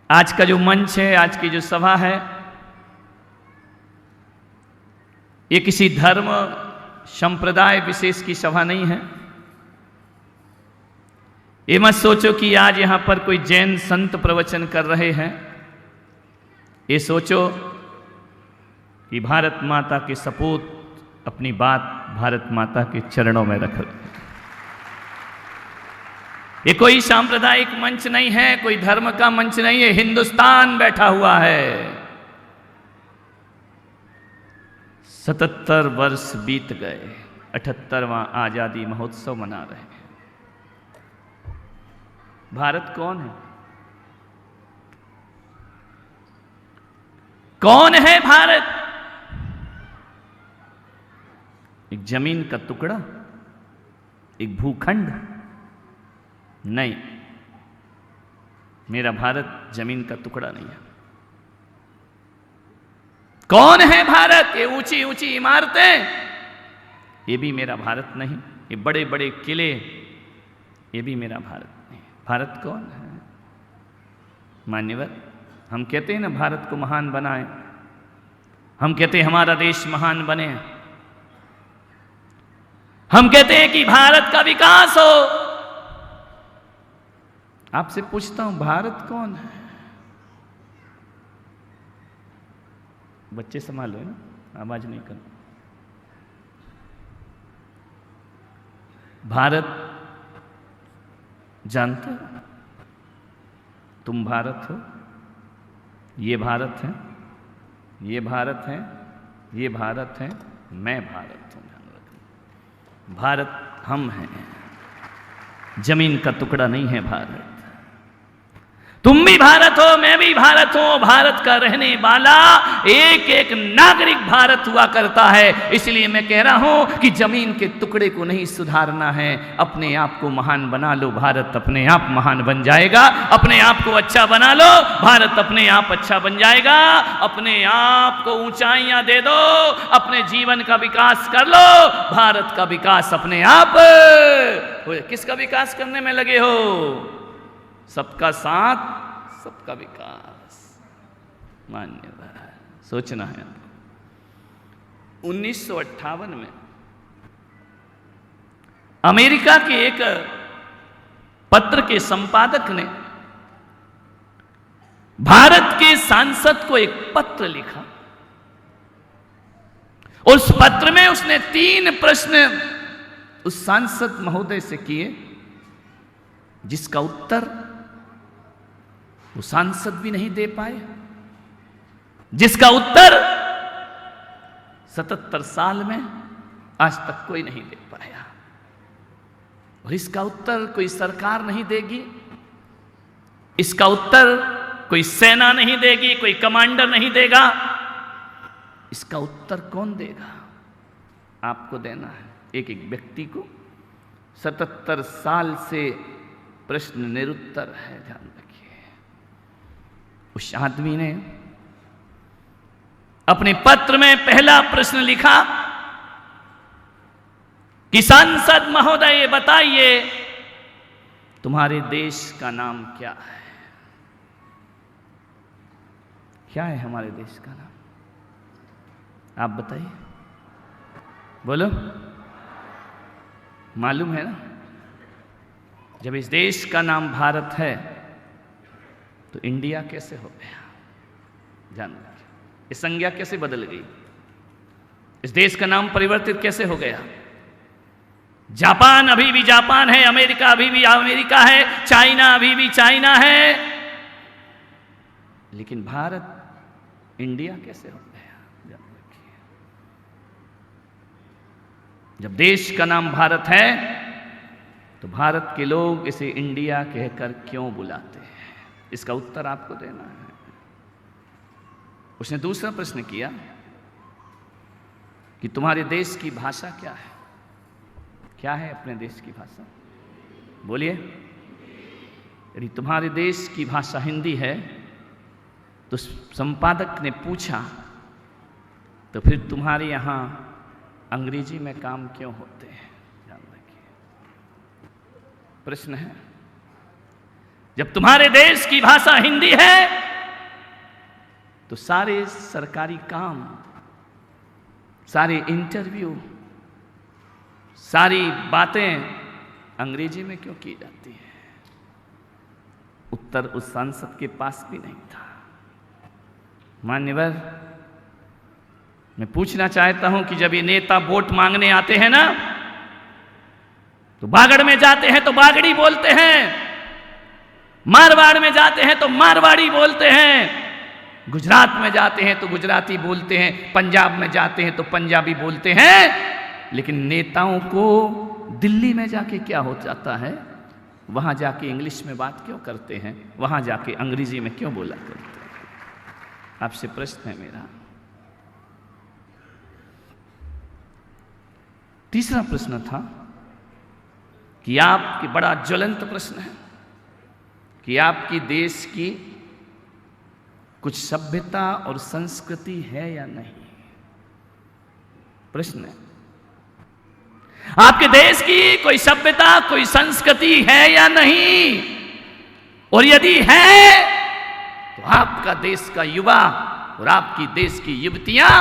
आज का जो मंच है, आज की जो सभा है, ये किसी धर्म संप्रदाय विशेष की सभा नहीं है। ये मत सोचो कि आज यहां पर कोई जैन संत प्रवचन कर रहे हैं। ये सोचो कि भारत माता के सपूत अपनी बात भारत माता के चरणों में रख रहे हैं। ये कोई सांप्रदायिक मंच नहीं है, कोई धर्म का मंच नहीं है। हिंदुस्तान बैठा हुआ है। 77 वर्ष बीत गए, 78वां आजादी महोत्सव मना रहे हैं। भारत कौन है? कौन है भारत? एक जमीन का टुकड़ा, एक भूखंड? नहीं, मेरा भारत जमीन का टुकड़ा नहीं है। कौन है भारत? ये ऊंची ऊंची इमारतें, ये भी मेरा भारत नहीं। ये बड़े बड़े किले, ये भी मेरा भारत नहीं। भारत कौन है? मान्यवर, हम कहते हैं ना भारत को महान बनाएं, हम कहते हैं हमारा देश महान बने, हम कहते हैं कि भारत का विकास हो। आपसे पूछता हूं, भारत कौन है? बच्चे संभालो है ना, आवाज नहीं करना। भारत जानते हो? तुम भारत हो, ये भारत है, ये भारत है, ये भारत है, मैं भारत हूं। ध्यान रखना, भारत हम हैं, जमीन का टुकड़ा नहीं है भारत। तुम भी भारत हो, मैं भी भारत हूं। भारत का रहने वाला एक एक नागरिक भारत हुआ करता है। इसलिए मैं कह रहा हूं कि जमीन के टुकड़े को नहीं सुधारना है, अपने आप को महान बना लो। भारत अपने आप महान बन जाएगा। अपने आप को अच्छा बना लो, भारत अपने आप अच्छा बन जाएगा। अपने आप को ऊंचाइयां दे दो, अपने जीवन का विकास कर लो, भारत का विकास अपने आप। किसका विकास करने में लगे हो? सबका साथ, सबका विकास। मान्यवर, सोचना है। 1958 में अमेरिका के एक पत्र के संपादक ने भारत के सांसद को एक पत्र लिखा। उस पत्र में उसने 3 प्रश्न उस सांसद महोदय से किए, जिसका उत्तर वो सांसद भी नहीं दे पाए, जिसका उत्तर 77 साल में आज तक कोई नहीं दे पाया। और इसका उत्तर कोई सरकार नहीं देगी, इसका उत्तर कोई सेना नहीं देगी, कोई कमांडर नहीं देगा। इसका उत्तर कौन देगा? आपको देना है, एक एक व्यक्ति को। 77 साल से प्रश्न निरुत्तर है। ध्यान रखिए। उस आदमी ने अपने पत्र में पहला प्रश्न लिखा कि सांसद महोदय बताइए, तुम्हारे देश का नाम क्या है? क्या है हमारे देश का नाम? आप बताइए, बोलो। मालूम है ना? जब इस देश का नाम भारत है तो इंडिया कैसे हो गया? जान लीजिए, इस संज्ञा कैसे बदल गई? इस देश का नाम परिवर्तित कैसे हो गया? जापान अभी भी जापान है, अमेरिका अभी भी अमेरिका है, चाइना अभी भी चाइना है, लेकिन भारत इंडिया कैसे हो गया? जान रखिए। जब देश का नाम भारत है तो भारत के लोग इसे इंडिया कहकर क्यों बुलाते हैं? इसका उत्तर आपको देना है। उसने दूसरा प्रश्न किया कि तुम्हारे देश की भाषा क्या है? क्या है अपने देश की भाषा? बोलिए। यदि तुम्हारे देश की भाषा हिंदी है तो संपादक ने पूछा, तो फिर तुम्हारे यहां अंग्रेजी में काम क्यों होते हैं? ध्यान रखिए, प्रश्न है। जब तुम्हारे देश की भाषा हिंदी है तो सारे सरकारी काम, सारे इंटरव्यू, सारी बातें अंग्रेजी में क्यों की जाती है? उत्तर उस सांसद के पास भी नहीं था। मान्यवर, मैं पूछना चाहता हूं कि जब ये नेता वोट मांगने आते हैं ना, तो बागड़ में जाते हैं तो बागड़ी बोलते हैं, मारवाड़ में जाते हैं तो मारवाड़ी बोलते हैं, गुजरात में जाते हैं तो गुजराती बोलते हैं, पंजाब में जाते हैं तो पंजाबी बोलते हैं। लेकिन नेताओं को दिल्ली में जाके क्या हो जाता है? वहां जाके इंग्लिश में बात क्यों करते हैं? वहां जाके अंग्रेजी में क्यों बोला करते हैं? आपसे प्रश्न है मेरा। तीसरा प्रश्न था कि आपकी बड़ा ज्वलंत प्रश्न है कि आपकी देश की कुछ सभ्यता और संस्कृति है या नहीं। प्रश्न है, आपके देश की कोई सभ्यता, कोई संस्कृति है या नहीं? और यदि है तो आपका देश का युवा और आपकी देश की युवतियां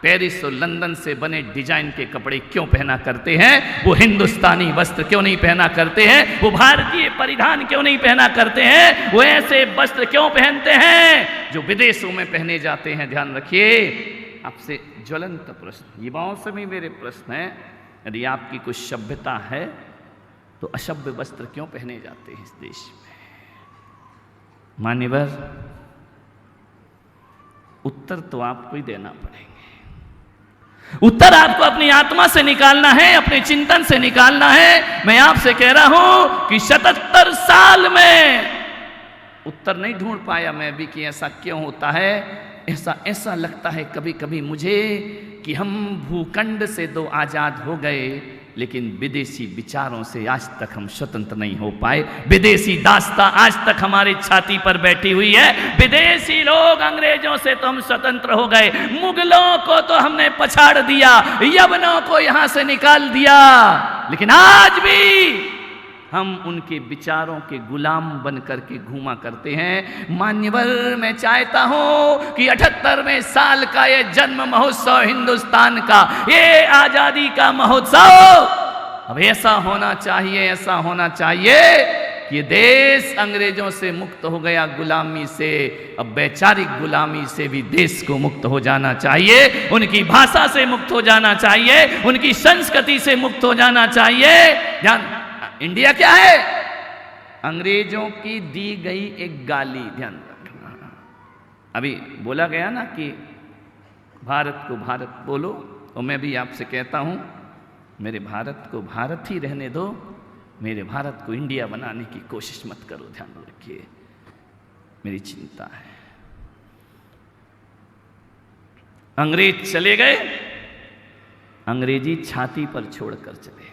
पेरिस और लंदन से बने डिजाइन के कपड़े क्यों पहना करते हैं? वो हिंदुस्तानी वस्त्र क्यों नहीं पहना करते हैं? वो भारतीय परिधान क्यों नहीं पहना करते हैं? वो ऐसे वस्त्र क्यों पहनते हैं जो विदेशों में पहने जाते हैं? ध्यान रखिए, आपसे ज्वलंत प्रश्न, युवाओं से भी मेरे प्रश्न है, यदि आपकी कुछ सभ्यता है तो असभ्य वस्त्र क्यों पहने जाते हैं इस देश में? मान्यवर, उत्तर तो आपको ही देना पड़ेगा। उत्तर आपको अपनी आत्मा से निकालना है, अपने चिंतन से निकालना है। मैं आपसे कह रहा हूं कि 77 साल में उत्तर नहीं ढूंढ पाया मैं भी कि ऐसा क्यों होता है। ऐसा लगता है कभी कभी मुझे कि हम भूखंड से तो आजाद हो गए, लेकिन विदेशी विचारों से आज तक हम स्वतंत्र नहीं हो पाए। विदेशी दास्ता आज तक हमारी छाती पर बैठी हुई है। विदेशी लोग, अंग्रेजों से तो हम स्वतंत्र हो गए, मुगलों को तो हमने पछाड़ दिया, यवनों को यहां से निकाल दिया, लेकिन आज भी हम उनके विचारों के गुलाम बन करके घूमा करते हैं। मान्यवर, मैं चाहता हूं कि 78वें साल का ये जन्म महोत्सव हिंदुस्तान का, ये आजादी का महोत्सव अब ऐसा होना चाहिए, ऐसा होना चाहिए कि ये देश अंग्रेजों से मुक्त हो गया, गुलामी से, अब वैचारिक गुलामी से भी देश को मुक्त हो जाना चाहिए, उनकी भाषा से मुक्त हो जाना चाहिए, उनकी संस्कृति से मुक्त हो जाना चाहिए। ध्यान, इंडिया क्या है? अंग्रेजों की दी गई एक गाली, ध्यान रखना। अभी बोला गया ना कि भारत को भारत बोलो, और मैं भी आपसे कहता हूं मेरे भारत को भारत ही रहने दो, मेरे भारत को इंडिया बनाने की कोशिश मत करो। ध्यान रखिए, मेरी चिंता है। अंग्रेज चले गए, अंग्रेजी छाती पर छोड़कर चले गए।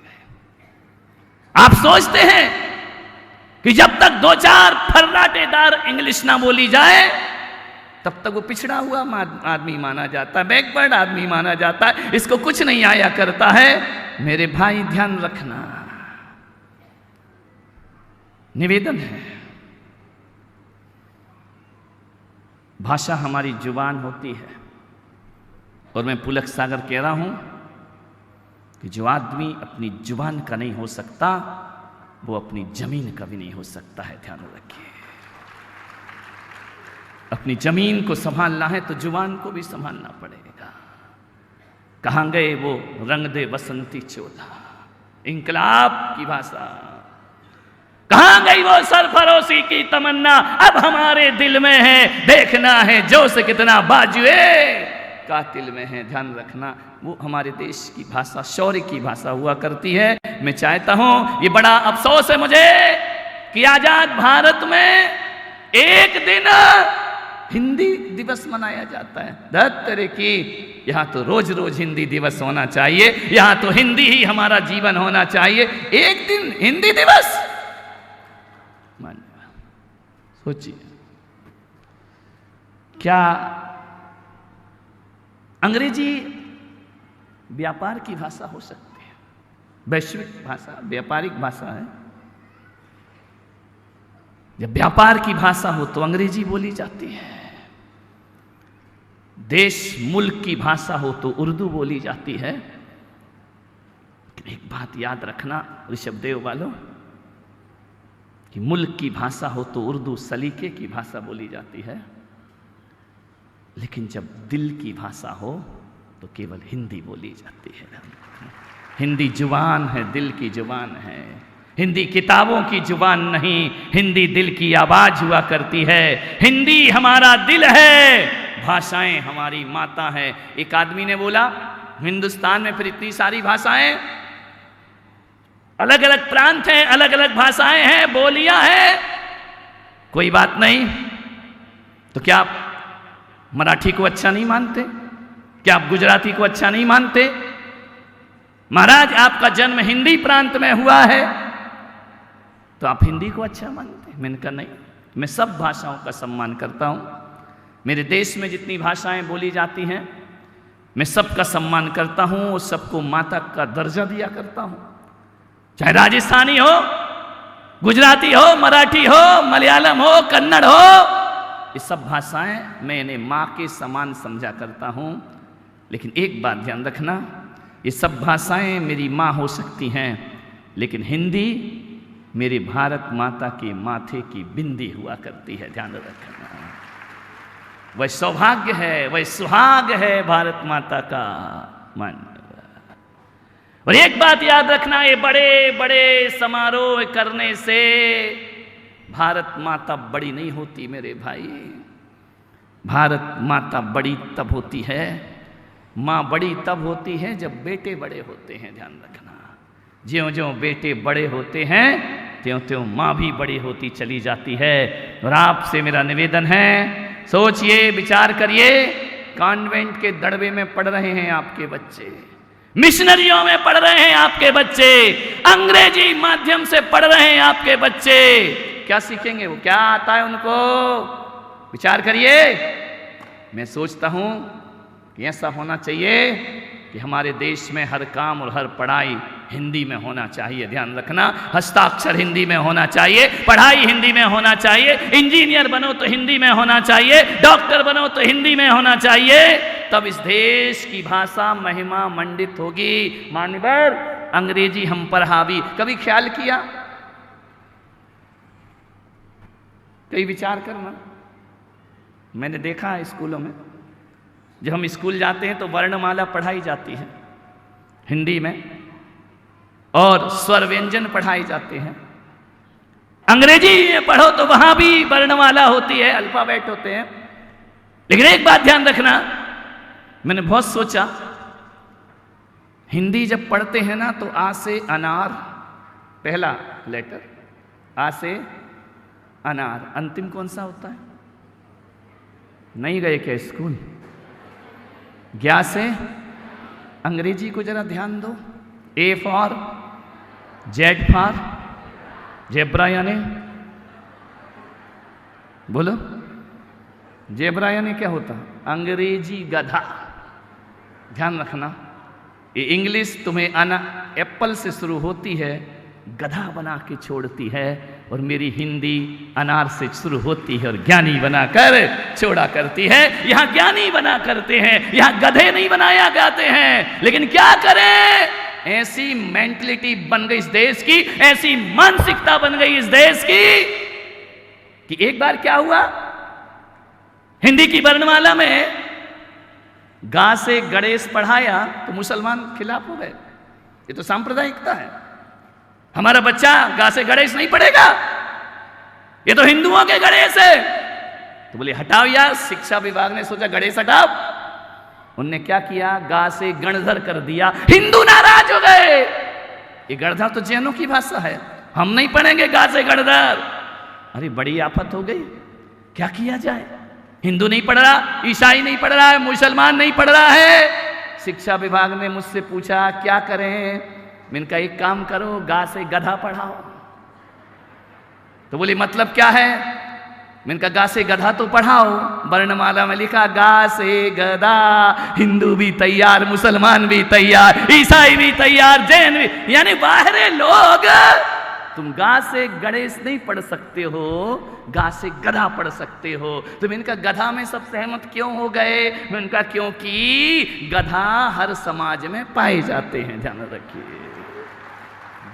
आप सोचते हैं कि जब तक 2-4 फर्राटेदार इंग्लिश ना बोली जाए तब तक वो पिछड़ा हुआ आदमी माना जाता है, बैकवर्ड आदमी माना जाता है, इसको कुछ नहीं आया करता है। मेरे भाई, ध्यान रखना, निवेदन है, भाषा हमारी जुबान होती है, और मैं पुलक सागर कह रहा हूं कि जो आदमी अपनी जुबान का नहीं हो सकता वो अपनी जमीन का भी नहीं हो सकता है। ध्यान रखिए, अपनी जमीन को संभालना है तो जुबान को भी संभालना पड़ेगा। कहां गए वो रंग दे बसंती चोला, इंकलाब की भाषा? कहां गई वो सरफरोशी की तमन्ना? अब हमारे दिल में है, देखना है जोश कितना बाजुए कातिल में है। ध्यान रखना, वो हमारे देश की भाषा शौर्य की भाषा हुआ करती है। मैं चाहता हूं, ये बड़ा अफसोस है मुझे कि आजाद भारत में एक दिन हिंदी दिवस मनाया जाता है। धत्तरे की, यहां तो रोज रोज हिंदी दिवस होना चाहिए, यहां तो हिंदी ही हमारा जीवन होना चाहिए। एक दिन हिंदी दिवस, सोचिए, क्या अंग्रेजी व्यापार की भाषा हो सकती है? वैश्विक भाषा, व्यापारिक भाषा है। जब व्यापार की भाषा हो तो अंग्रेजी बोली जाती है, देश मुल्क की भाषा हो तो उर्दू बोली जाती है। एक बात याद रखना ऋषभदेव वालों, कि मुल्क की भाषा हो तो उर्दू सलीके की भाषा बोली जाती है, लेकिन जब दिल की भाषा हो तो केवल हिंदी बोली जाती है। हिंदी जुबान है, दिल की जुबान है। हिंदी किताबों की जुबान नहीं, हिंदी दिल की आवाज हुआ करती है। हिंदी हमारा दिल है, भाषाएं हमारी माता है। एक आदमी ने बोला, हिंदुस्तान में फिर इतनी सारी भाषाएं, अलग अलग प्रांत हैं, अलग अलग भाषाएं हैं, बोलियां हैं, कोई बात नहीं, तो क्या आप मराठी को अच्छा नहीं मानते? क्या आप गुजराती को अच्छा नहीं मानते? महाराज, आपका जन्म हिंदी प्रांत में हुआ है तो आप हिंदी को अच्छा मानते? मैंने कहा नहीं, मैं सब भाषाओं का सम्मान करता हूं। मेरे देश में जितनी भाषाएं बोली जाती हैं मैं सबका सम्मान करता हूं और सबको माता का दर्जा दिया करता हूं। चाहे राजस्थानी हो, गुजराती हो, मराठी हो, मलयालम हो, कन्नड़ हो, ये सब भाषाएं मैं इन्हें माँ के समान समझा करता हूं। लेकिन एक बात ध्यान रखना, ये सब भाषाएं मेरी माँ हो सकती हैं, लेकिन हिंदी मेरे भारत माता के माथे की बिंदी हुआ करती है, ध्यान रखना। वह सौभाग्य है, वह सुहाग है भारत माता का मन। और एक बात याद रखना, ये बड़े बड़े समारोह करने से भारत माता बड़ी नहीं होती मेरे भाई। भारत माता बड़ी तब होती है, माँ बड़ी तब होती है जब बेटे बड़े होते हैं, ध्यान रखना। ज्यों ज्यों बेटे बड़े होते हैं त्यों त्यों माँ भी बड़ी होती चली जाती है। और आपसे मेरा निवेदन है, सोचिए, विचार करिए, कॉन्वेंट के दड़बे में पढ़ रहे हैं आपके बच्चे, मिशनरियों में पढ़ रहे हैं आपके बच्चे, अंग्रेजी माध्यम से पढ़ रहे हैं आपके बच्चे, क्या सीखेंगे वो? क्या आता है उनको? विचार करिए। मैं सोचता हूं कि ऐसा होना चाहिए कि हमारे देश में हर काम और हर पढ़ाई हिंदी में होना चाहिए, ध्यान रखना। हस्ताक्षर हिंदी में होना चाहिए, पढ़ाई हिंदी में होना चाहिए, इंजीनियर बनो तो हिंदी में होना चाहिए, डॉक्टर बनो तो हिंदी में होना चाहिए, तब इस देश की भाषा महिमा मंडित होगी। मान्यवर, अंग्रेजी हम पर हावी, कभी ख्याल किया? कई विचार करना। मैंने देखा है स्कूलों में, जब हम स्कूल जाते हैं तो वर्णमाला पढ़ाई जाती है हिंदी में और स्वर व्यंजन पढ़ाए जाते हैं। अंग्रेजी में पढ़ो तो वहां भी वर्णमाला होती है, अल्फाबेट होते हैं। लेकिन एक बात ध्यान रखना, मैंने बहुत सोचा, हिंदी जब पढ़ते हैं ना तो आ से अनार पहला लेटर, आ से अनार, अंतिम कौन सा होता है? नहीं गए क्या स्कूल? ज्ञा से अंग्रेजी को जरा ध्यान दो। A for Z for zebra, यानी बोलो जेब्रा यानी क्या होता? अंग्रेजी गधा। ध्यान रखना, ये इंग्लिश तुम्हें एप्पल से शुरू होती है, गधा बना के छोड़ती है, और मेरी हिंदी अनार से शुरू होती है और ज्ञानी बनाकर छोड़ा करती है। यहां ज्ञानी बना करते हैं, यहां गधे नहीं बनाया जाते हैं। लेकिन क्या करें, ऐसी मेंटलिटी बन गई इस देश की, ऐसी मानसिकता बन गई इस देश की कि एक बार क्या हुआ, हिंदी की वर्णमाला में गा से गणेश पढ़ाया तो मुसलमान खिलाफ हो गए। ये तो सांप्रदायिकता है। हमारा बच्चा गा से गणेश नहीं पढ़ेगा, ये तो हिंदुओं के गणेश है। तो बोले हटाओ यार, शिक्षा विभाग ने सोचा गणेश हटाओ, उनने क्या किया, गा से गणधर कर दिया। हिंदू नाराज हो गए, ये गणधर तो जैनों की भाषा है, हम नहीं पढ़ेंगे गा से गणधर। अरे बड़ी आफत हो गई, क्या किया जाए? हिंदू नहीं पढ़ रहा, ईसाई नहीं पढ़ रहा है, मुसलमान नहीं पढ़ रहा है। शिक्षा विभाग ने मुझसे पूछा क्या करें? मैंने कहा एक काम करो, गा से गधा पढ़ाओ। तो बोली मतलब क्या है? मैंने कहा गा से गधा तो पढ़ाओ, वर्णमाला में लिखा गा से गधा, हिंदू भी तैयार, मुसलमान भी तैयार, ईसाई भी तैयार, जैन भी, यानी बाहरे लोग तुम गा से गणेश नहीं पढ़ सकते हो, गा से गधा पढ़ सकते हो। तुम इनका गधा में सब सहमत क्यों हो गए? मैं उनका क्योंकि गधा हर समाज में पाए जाते हैं, ध्यान रखिए।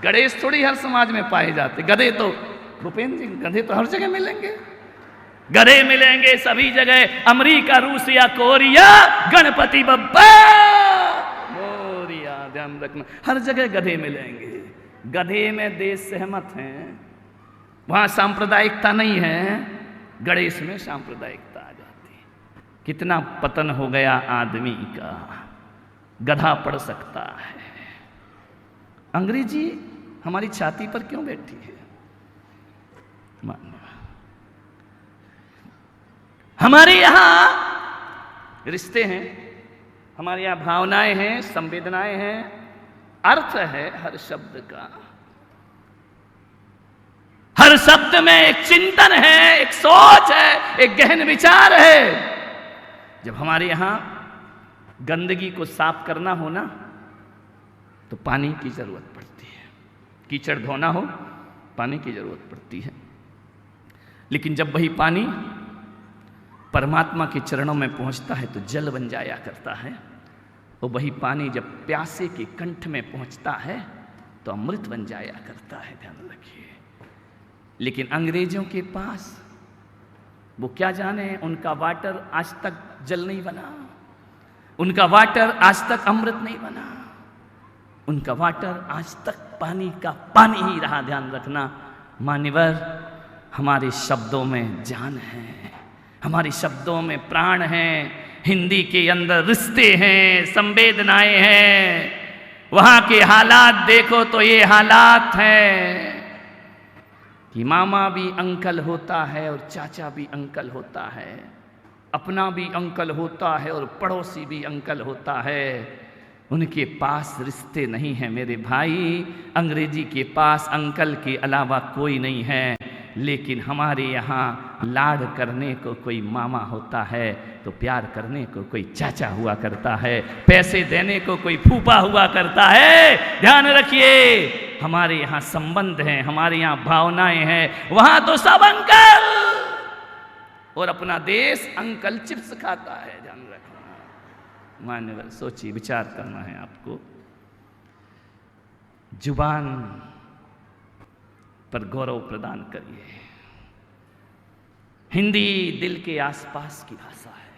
गणेश थोड़ी हर समाज में पाए जाते, गधे तो भूपेंद्र जी गधे तो हर जगह मिलेंगे, गधे मिलेंगे सभी जगह, अमेरिका, रूस या कोरिया, गणपति बप्पा मोरिया, ध्यान रखना, हर जगह गधे मिलेंगे। गधे में देश सहमत हैं, वहां सांप्रदायिकता नहीं है, गणेश में सांप्रदायिकता आ जाती है। कितना पतन हो गया आदमी का, गधा पढ़ सकता है। अंग्रेजी हमारी छाती पर क्यों बैठी है? हमारे यहां रिश्ते हैं, हमारे यहां भावनाएं हैं, संवेदनाएं हैं, अर्थ है हर शब्द का, हर शब्द में एक चिंतन है, एक सोच है, एक गहन विचार है। जब हमारे यहां गंदगी को साफ करना हो ना, तो पानी की जरूरत पड़ती है, कीचड़ धोना हो पानी की जरूरत पड़ती है। लेकिन जब वही पानी परमात्मा के चरणों में पहुंचता है तो जल बन जाया करता है, और वही पानी जब प्यासे के कंठ में पहुंचता है तो अमृत बन जाया करता है, ध्यान रखिए। लेकिन अंग्रेजों के पास वो क्या जाने, उनका वाटर आज तक जल नहीं बना, उनका वाटर आज तक अमृत नहीं बना, उनका वाटर आज तक पानी का पानी ही रहा, ध्यान रखना। मान्यवर, हमारे शब्दों में जान है, हमारे शब्दों में प्राण है, हिंदी के अंदर रिश्ते हैं, संवेदनाएं हैं। वहां के हालात देखो तो ये हालात हैं कि मामा भी अंकल होता है और चाचा भी अंकल होता है, अपना भी अंकल होता है और पड़ोसी भी अंकल होता है। उनके पास रिश्ते नहीं है मेरे भाई, अंग्रेजी के पास अंकल के अलावा कोई नहीं है। लेकिन हमारे यहाँ लाड करने को कोई मामा होता है तो प्यार करने को कोई चाचा हुआ करता है, पैसे देने को कोई फूफा हुआ करता है। ध्यान रखिए, हमारे यहाँ संबंध हैं, हमारे यहाँ भावनाएं हैं, वहां तो सब अंकल, और अपना देश अंकल चिप्स खाता है, ध्यान रखना। मान्यवर, सोचिए, विचार करना है आपको। जुबान पर गौरव प्रदान करिए। हिंदी दिल के आसपास की भाषा है,